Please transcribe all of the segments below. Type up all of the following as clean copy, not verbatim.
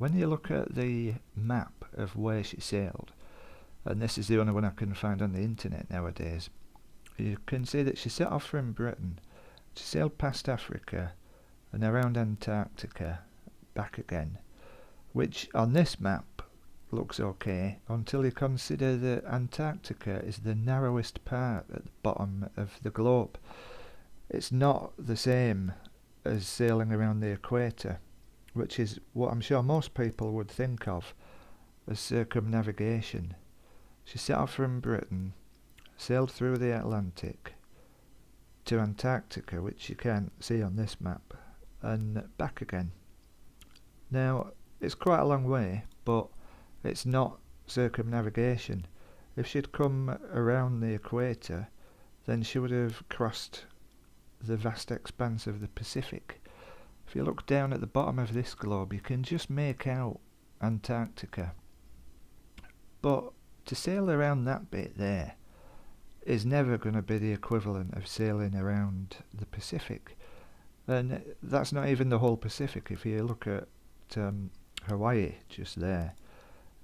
when you look at the map of where she sailed, and this is the only one I can find on the internet nowadays, you can see that she set off from Britain, she sailed past Africa and around Antarctica, back again, which on this map looks okay until you consider that Antarctica is the narrowest part at the bottom of the globe. It's not the same as sailing around the equator, which is what I'm sure most people would think of as circumnavigation. She set off from Britain, sailed through the Atlantic to Antarctica, which you can't see on this map, and back again. Now, it's quite a long way, but it's not circumnavigation. If she'd come around the equator, then she would have crossed the vast expanse of the Pacific. If you look down at the bottom of this globe, you can just make out Antarctica. But to sail around that bit there is never going to be the equivalent of sailing around the Pacific. And that's not even the whole Pacific. If you look at Hawaii just there,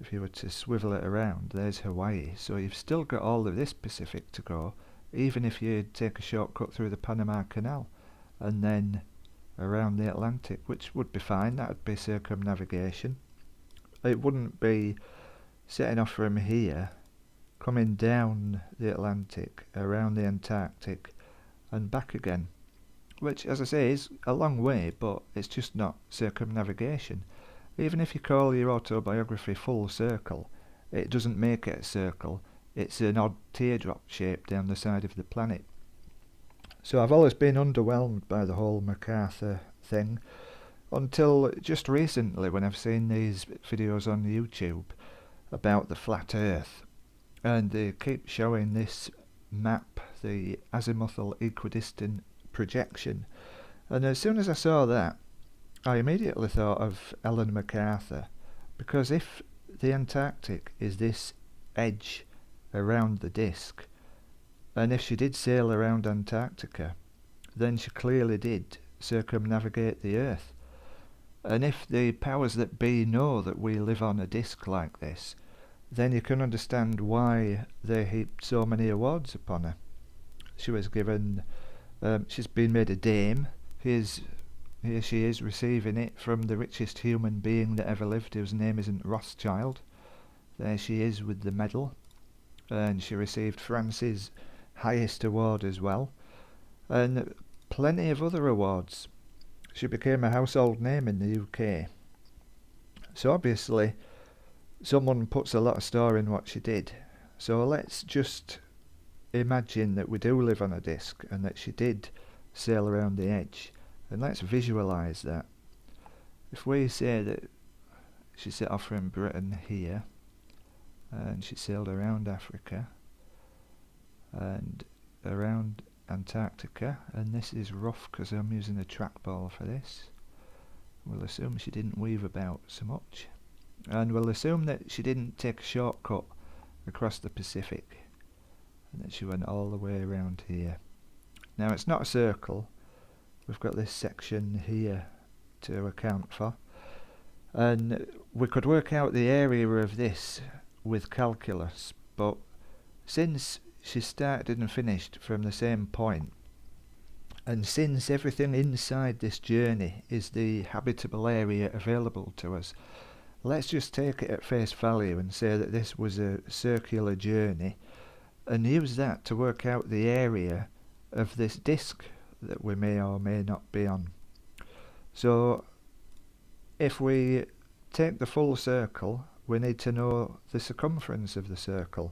if you were to swivel it around, there's Hawaii. So you've still got all of this Pacific to go, even if you take a shortcut through the Panama Canal and then around the Atlantic, which would be fine. That would be circumnavigation. It wouldn't be setting off from here, coming down the Atlantic, around the Antarctic and back again, which, as I say, is a long way, but it's just not circumnavigation. Even if you call your autobiography Full Circle, it doesn't make it a circle. It's an odd teardrop shape down the side of the planet. So I've always been underwhelmed by the whole MacArthur thing, until just recently when I've seen these videos on YouTube about the flat Earth, and they keep showing this map, the azimuthal equidistant projection, and as soon as I saw that, I immediately thought of Ellen MacArthur, because if the Antarctic is this edge around the disk, and if she did sail around Antarctica, then she clearly did circumnavigate the Earth. And if the powers that be know that we live on a disk like this, then you can understand why they heaped so many awards upon her. She was given, she's been made a dame. Here she is receiving it from the richest human being that ever lived, whose name isn't Rothschild. There she is with the medal, and she received France's highest award as well, and plenty of other awards. She became a household name in the UK. So obviously someone puts a lot of store in what she did. So let's just imagine that we do live on a disk and that she did sail around the edge, and let's visualize that. If we say that she set off from Britain here and she sailed around Africa and around Antarctica, and this is rough because I'm using a trackball for this. We'll assume she didn't weave about so much, and we'll assume that she didn't take a shortcut across the Pacific and that she went all the way around here. Now it's not a circle, we've got this section here to account for, and we could work out the area of this with calculus, but since she started and finished from the same point, and since everything inside this journey is the habitable area available to us, let's just take it at face value and say that this was a circular journey, and use that to work out the area of this disk that we may or may not be on. So if we take the full circle, we need to know the circumference of the circle.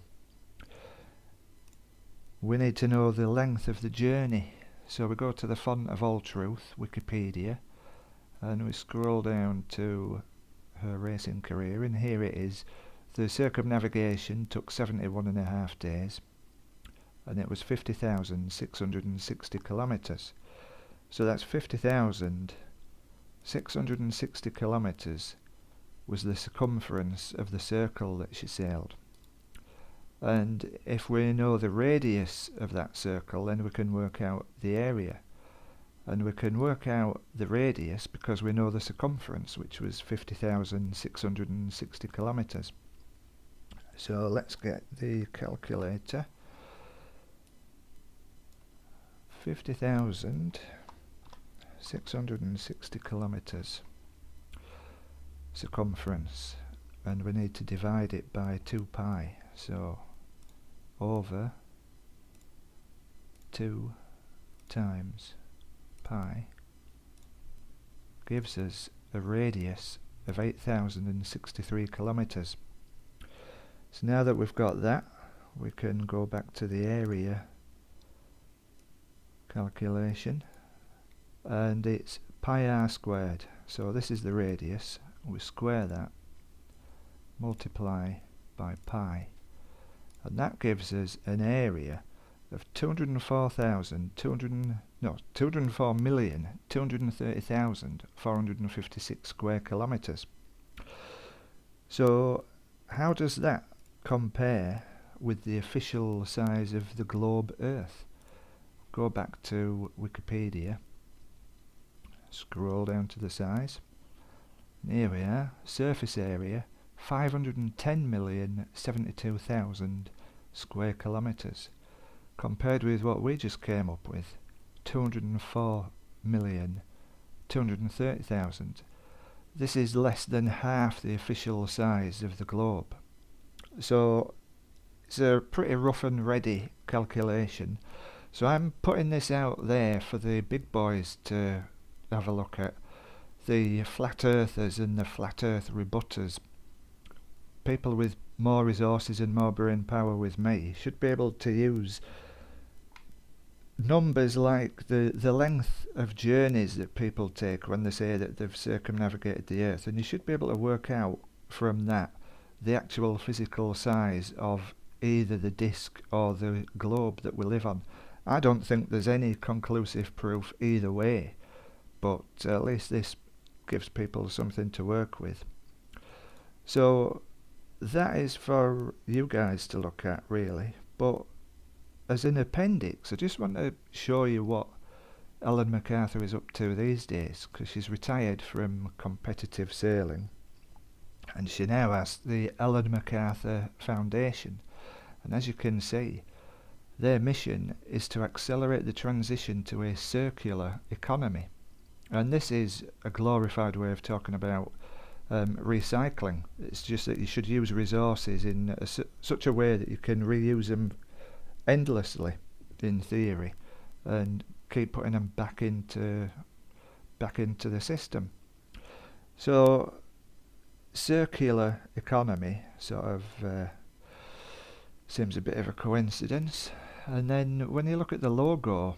We need to know the length of the journey. So we go to the font of all truth, Wikipedia, and we scroll down to her racing career, and here it is. The circumnavigation took 71.5 days, and it was 50,660 kilometres. So that's 50,660 kilometres was the circumference of the circle that she sailed. And if we know the radius of that circle, then we can work out the area. and we can work out the radius because we know the circumference, which was 50,660 kilometres. So let's get the calculator. 50,660 kilometres circumference, and we need to divide it by 2 pi, so over 2 times pi gives us a radius of 8,063 kilometres. So now that we've got that, we can go back to the area calculation, and it's pi r squared. So this is the radius, we square that, multiply by pi, and that gives us an area of 204,230,456 square kilometres. So how does that compare with the official size of the globe Earth? Go back to Wikipedia, scroll down to the size, and here we are, surface area 510,072,000 square kilometres, compared with what we just came up with, 204,230,000. This is less than half the official size of the globe. So it's a pretty rough and ready calculation. So I'm putting this out there for the big boys to have a look at. The flat earthers and the flat earth rebutters. People with more resources and more brain power with me should be able to use numbers like the length of journeys that people take when they say that they've circumnavigated the Earth, and you should be able to work out from that the actual physical size of either the disk or the globe that we live on. I don't think there's any conclusive proof either way, but at least this gives people something to work with. So that is for you guys to look at, really. But as an appendix, I just want to show you what Ellen MacArthur is up to these days, because she's retired from competitive sailing and she now has the Ellen MacArthur Foundation, and as you can see, their mission is to accelerate the transition to a circular economy. And this is a glorified way of talking about recycling. It's just that you should use resources in such a way that you can reuse them endlessly, in theory, and keep putting them back into the system. So circular economy sort of seems a bit of a coincidence. And then when you look at the logo,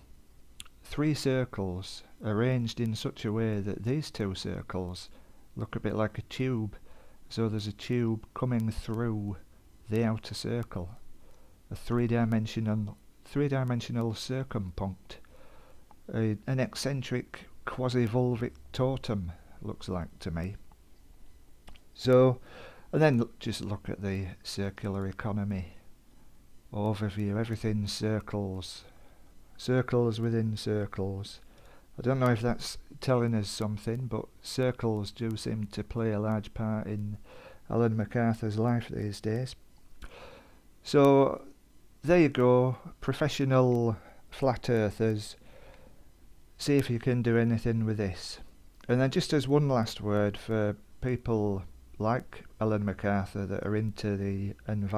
3 circles arranged in such a way that these 2 circles look a bit like a tube. So there's a tube coming through the outer circle, a three-dimensional circumpunct, an eccentric quasi-vulvic totem, looks like to me. So, and then just look at the circular economy overview. Everything circles, circles within circles. I don't know if that's telling us something, but circles do seem to play a large part in Ellen MacArthur's life these days. So there you go, professional flat earthers, see if you can do anything with this. And then just as one last word for people like Ellen MacArthur that are into the environment,